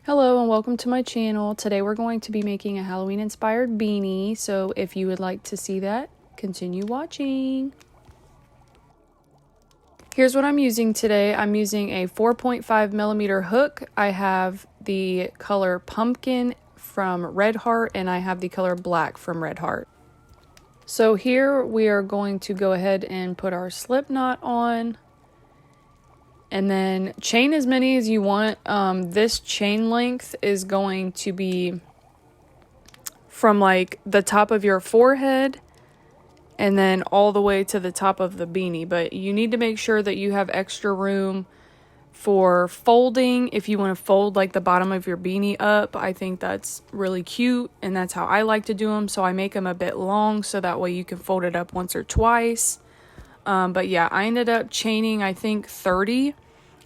Hello and welcome to my channel. Today we're going to be making a Halloween inspired beanie, so if you would like to see that, continue watching. Here's what I'm using today. I'm using a 4.5mm hook. I have the color Pumpkin from Red Heart and I have the color Black from Red Heart. So here we are going to go ahead and put our slip knot on. And then chain as many as you want. This chain length is going to be from like the top of your forehead and then all the way to the top of the beanie. But you need to make sure that you have extra room for folding. If you want to fold like the bottom of your beanie up, I think that's really cute. And that's how I like to do them. So I make them a bit long so that way you can fold it up once or twice. But yeah, I ended up chaining, I think 30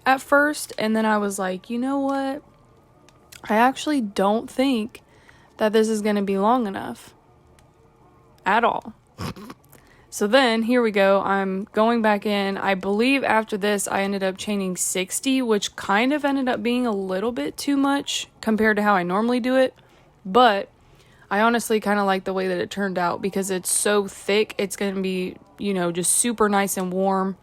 at first. And then I was like, you know what? I actually don't think that this is going to be long enough at all. So then here we go. I'm going back in. I believe after this, I ended up chaining 60, which kind of ended up being a little bit too much compared to how I normally do it. But I honestly kind of like the way that it turned out because it's so thick. It's going to be, you know, just super nice and warm.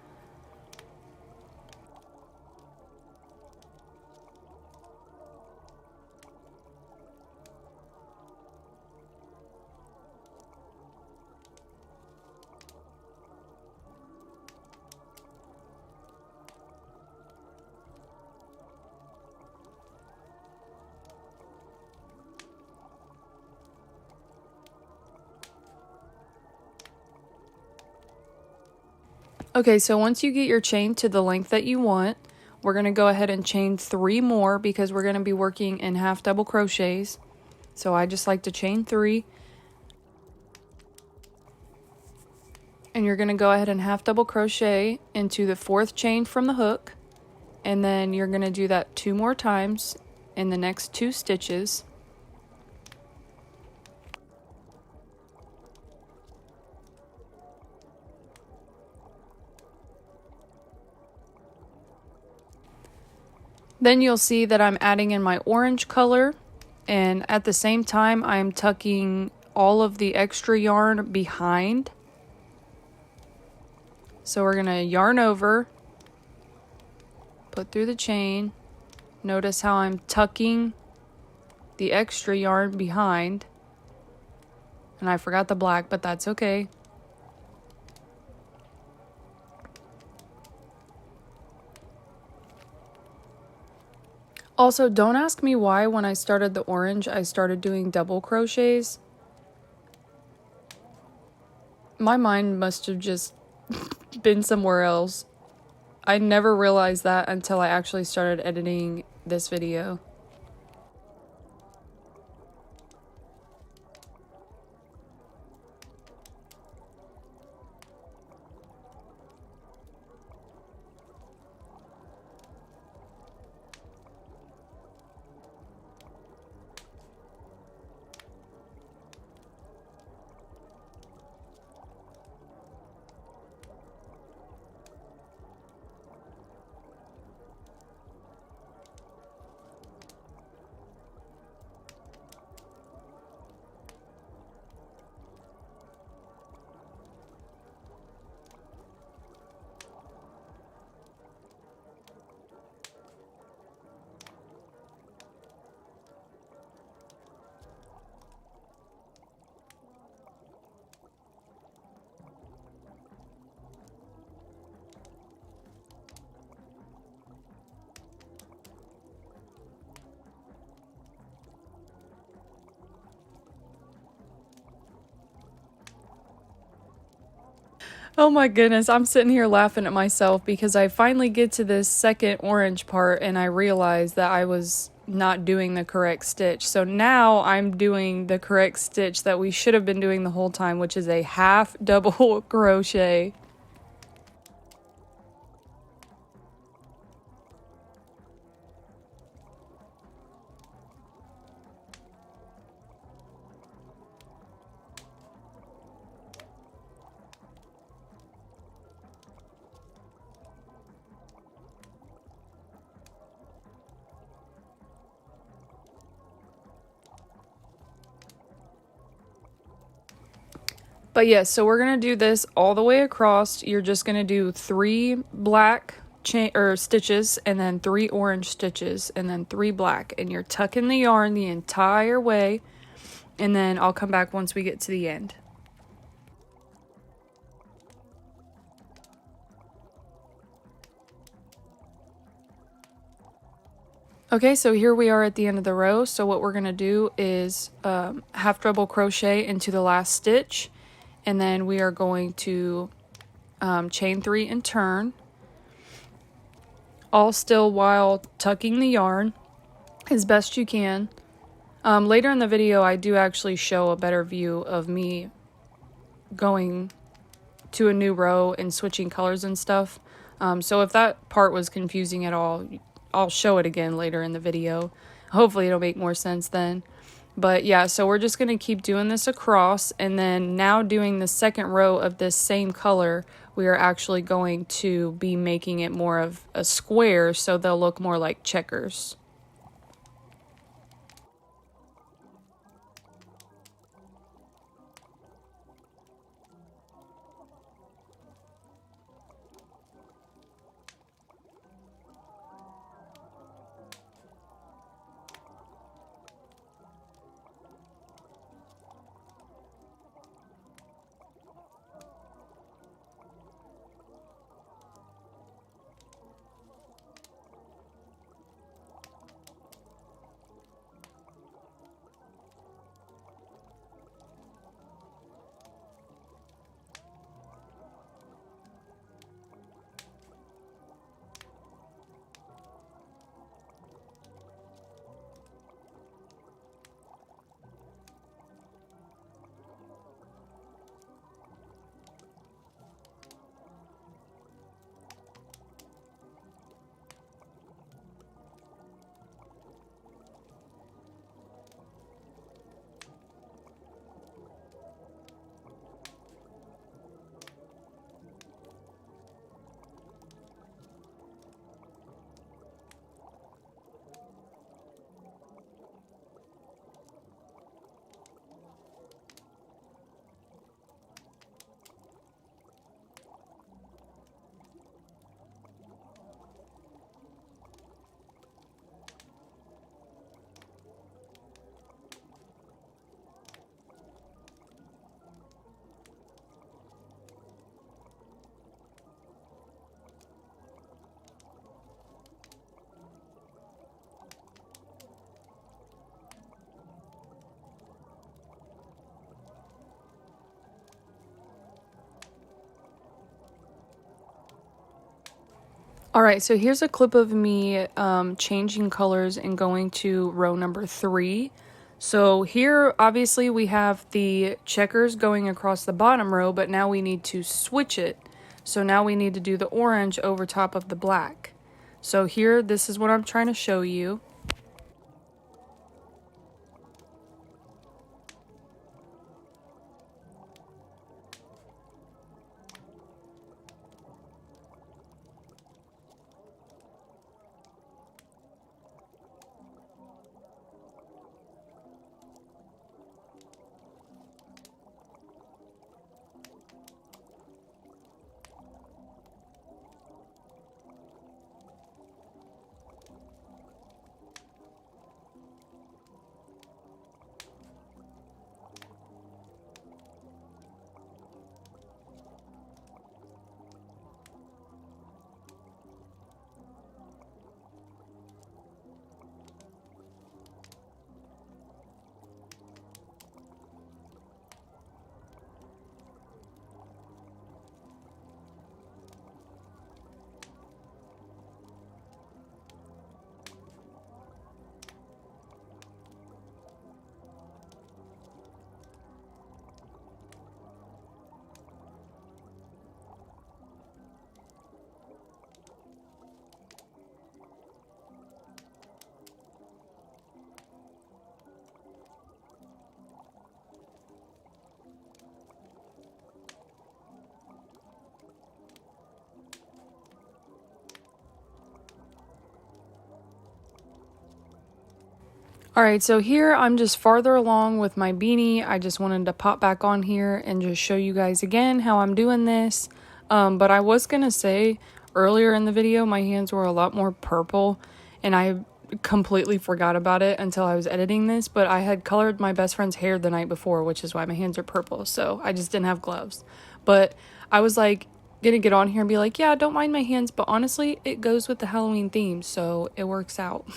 Okay, so once you get your chain to the length that you want, we're going to go ahead and chain 3 more because we're going to be working in half double crochets. So I just like to chain 3. And you're going to go ahead and half double crochet into the 4th chain from the hook. And then you're going to do that 2 more times in the next 2 stitches. Then you'll see that I'm adding in my orange color, and at the same time I'm tucking all of the extra yarn behind. So we're going to yarn over, put through the chain. Notice how I'm tucking the extra yarn behind. And I forgot the black, but that's okay. Also, don't ask me why when I started the orange, I started doing double crochets. My mind must have just been somewhere else. I never realized that until I actually started editing this video. Oh my goodness, I'm sitting here laughing at myself because I finally get to this second orange part and I realize that I was not doing the correct stitch. So now I'm doing the correct stitch that we should have been doing the whole time, which is a half double crochet. But yes, so we're going to do this all the way across. You're just going to do 3 black stitches, and then 3 orange stitches, and then 3 black, and you're tucking the yarn the entire way, and then I'll come back once we get to the end. Okay, so here we are at the end of the row. So what we're going to do is half double crochet into the last stitch, and then we are going to chain 3 and turn, all still while tucking the yarn as best you can. Later in the video, I do actually show a better view of me going to a new row and switching colors and stuff. So if that part was confusing at all, I'll show it again later in the video. Hopefully it'll make more sense then. But yeah, so we're just going to keep doing this across, and then now doing the second row of this same color, we are actually going to be making it more of a square, so they'll look more like checkers. Alright, so here's a clip of me changing colors and going to row number 3. So here, obviously, we have the checkers going across the bottom row, but now we need to switch it. So now we need to do the orange over top of the black. So here, this is what I'm trying to show you. Alright, so here I'm just farther along with my beanie. I just wanted to pop back on here and just show you guys again how I'm doing this. But I was gonna say earlier in the video my hands were a lot more purple, and I completely forgot about it until I was editing this, but I had colored my best friend's hair the night before, which is why my hands are purple, so I just didn't have gloves. But I was like gonna get on here and be like, yeah, don't mind my hands, but honestly it goes with the Halloween theme, so it works out.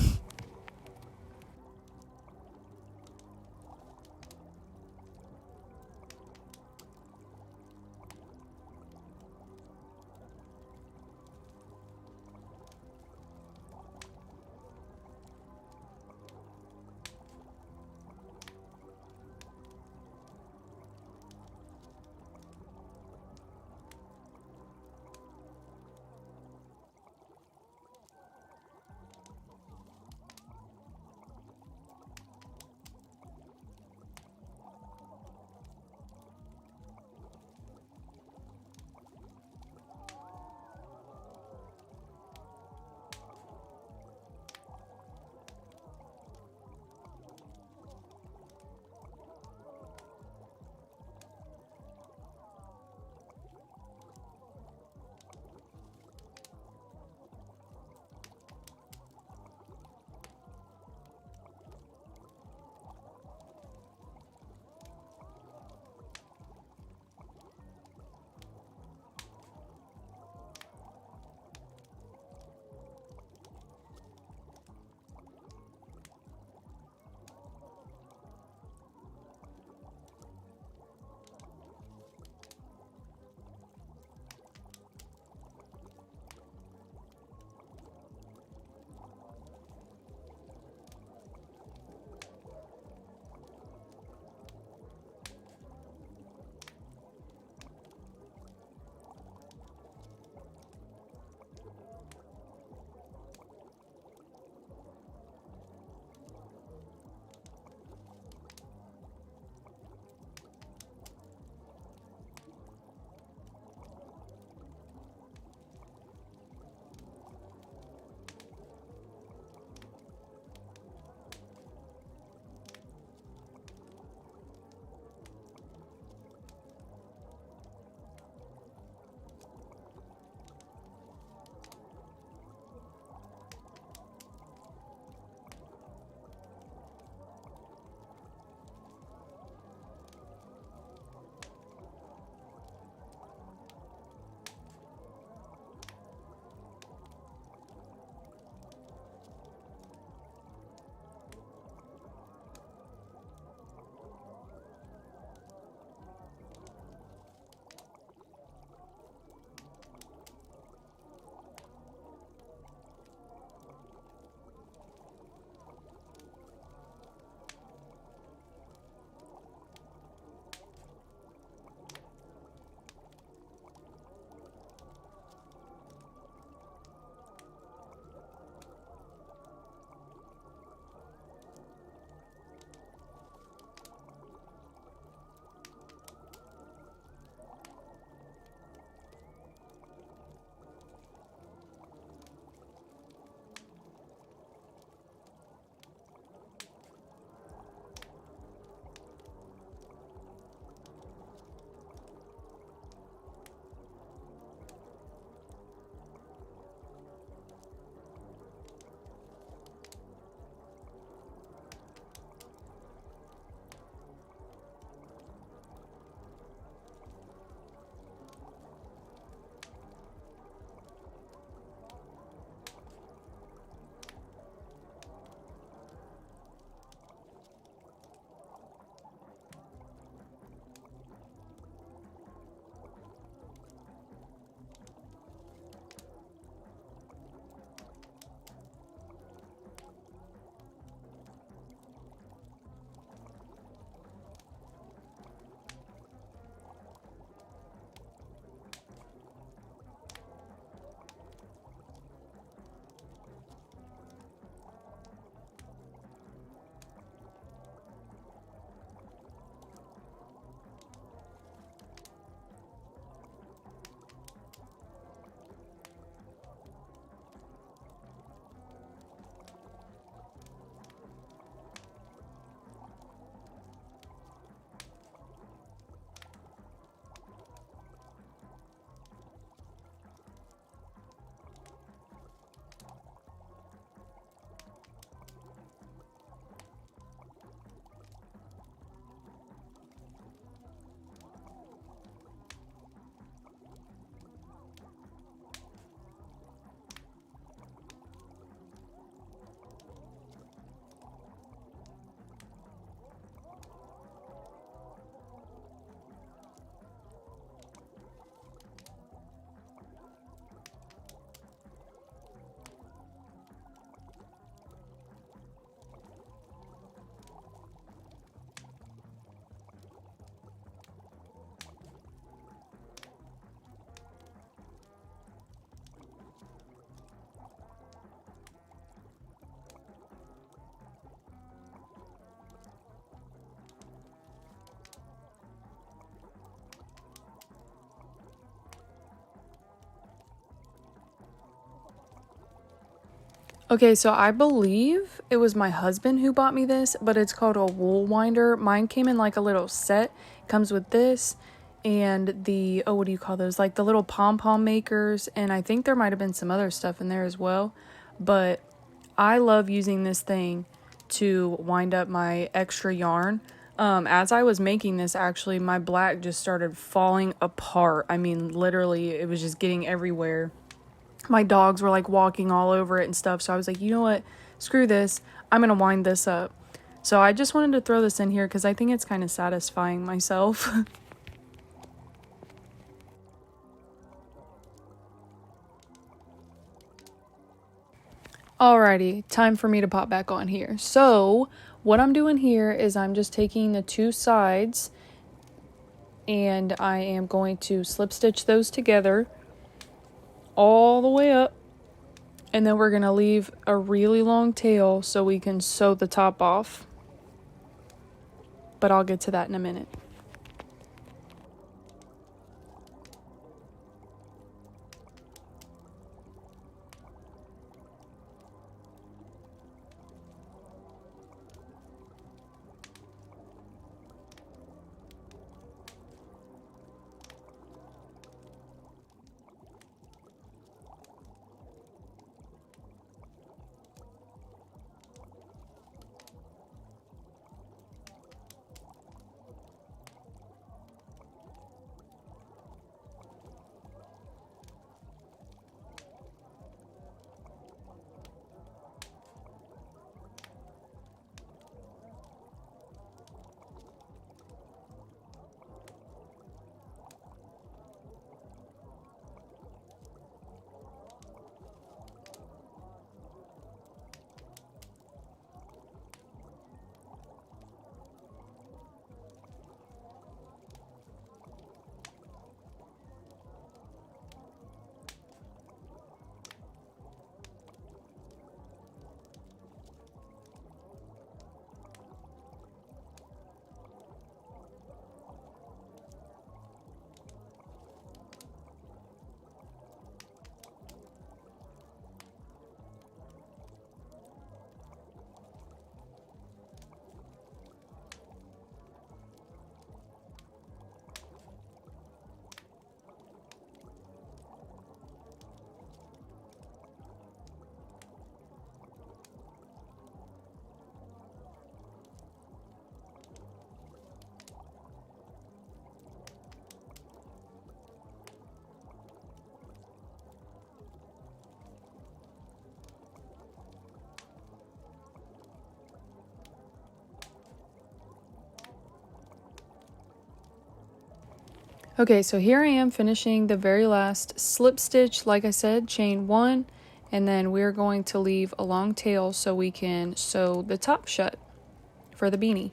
Okay, so I believe it was my husband who bought me this, but it's called a wool winder. Mine came in like a little set. It comes with this and the, oh, what do you call those? Like the little Pom Pom makers, and I think there might have been some other stuff in there as well. But I love using this thing to wind up my extra yarn. As I was making this, actually, my black just started falling apart. I mean, literally, it was just getting everywhere. My dogs were like walking all over it and stuff. So I was like, you know what? Screw this. I'm going to wind this up. So I just wanted to throw this in here because I think it's kind of satisfying myself. Alrighty, time for me to pop back on here. So what I'm doing here is I'm just taking the two sides and I am going to slip stitch those together all the way up. And then we're going to leave a really long tail so we can sew the top off. But I'll get to that in a minute. Okay, so here I am finishing the very last slip stitch. Like I said, chain one, and then we're going to leave a long tail so we can sew the top shut for the beanie.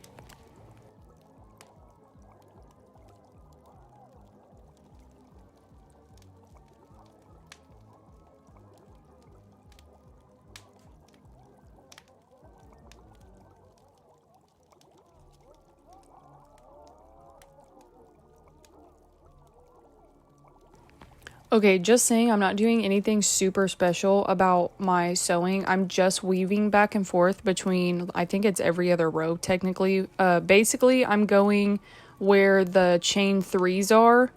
Okay, just saying, I'm not doing anything super special about my sewing. I'm just weaving back and forth between, I think it's every other row technically. Basically, I'm going where the chain threes are,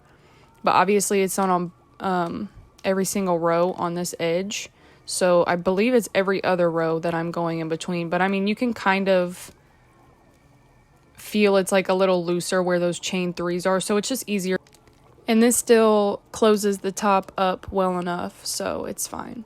but obviously it's not on every single row on this edge. So I believe it's every other row that I'm going in between. But I mean, you can kind of feel it's like a little looser where those chain threes are. So it's just easier. And this still closes the top up well enough, so it's fine.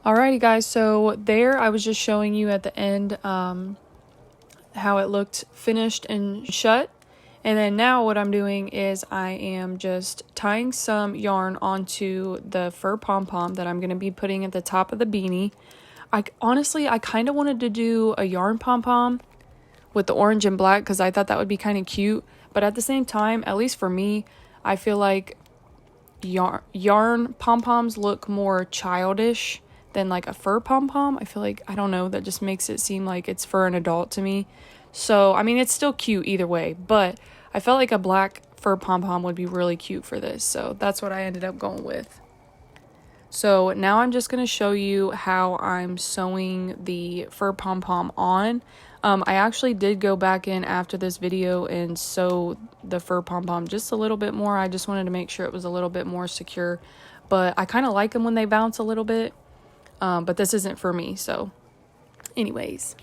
Alrighty guys, so there I was just showing you at the end how it looked finished and shut. And then now what I'm doing is I am just tying some yarn onto the fur pom-pom that I'm going to be putting at the top of the beanie. Honestly, I kind of wanted to do a yarn pom-pom with the orange and black because I thought that would be kind of cute. But at the same time, at least for me, I feel like yarn pom-poms look more childish than like a fur pom-pom. I feel like, I don't know, that just makes it seem like it's for an adult to me. So, I mean, it's still cute either way, but I felt like a black fur pom-pom would be really cute for this. So that's what I ended up going with. So now I'm just going to show you how I'm sewing the fur pom-pom on. I actually did go back in after this video and sew the fur pom-pom just a little bit more. I just wanted to make sure it was a little bit more secure. But I kind of like them when they bounce a little bit. But this isn't for me, so anyways.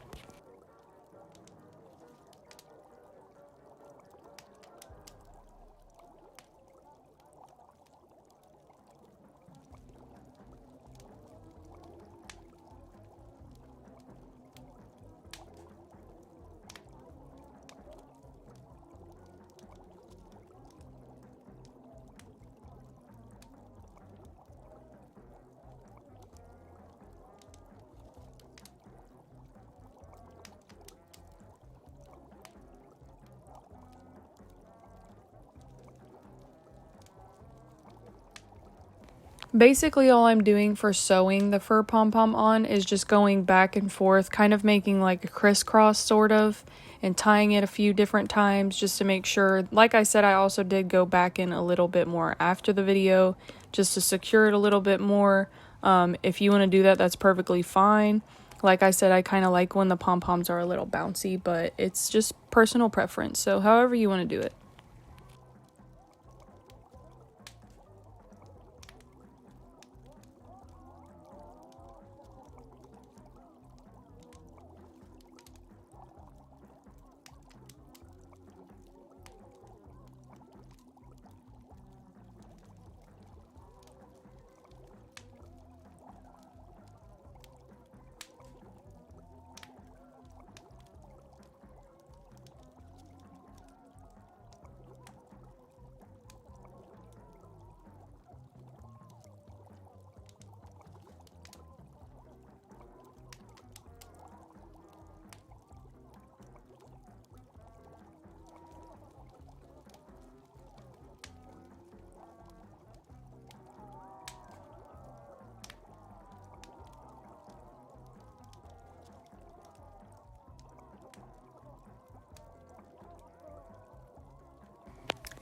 Basically, all I'm doing for sewing the fur pom-pom on is just going back and forth, kind of making like a crisscross sort of, and tying it a few different times just to make sure. Like I said, I also did go back in a little bit more after the video just to secure it a little bit more. If you want to do that, that's perfectly fine. Like I said, I kind of like when the pom-poms are a little bouncy, but it's just personal preference. So however you want to do it.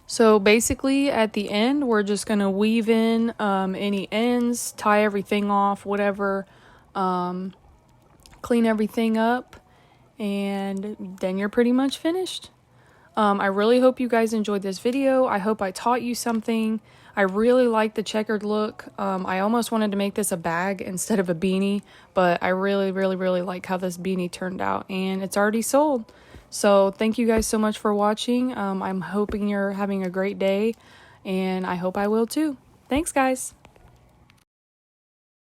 So basically at the end, we're just going to weave in any ends, tie everything off, whatever, clean everything up, and then you're pretty much finished. I really hope you guys enjoyed this video. I hope I taught you something. I really like the checkered look. I almost wanted to make this a bag instead of a beanie, but I really like how this beanie turned out, and it's already sold. So thank you guys so much for watching. I'm hoping you're having a great day, and I hope I will too. Thanks, guys.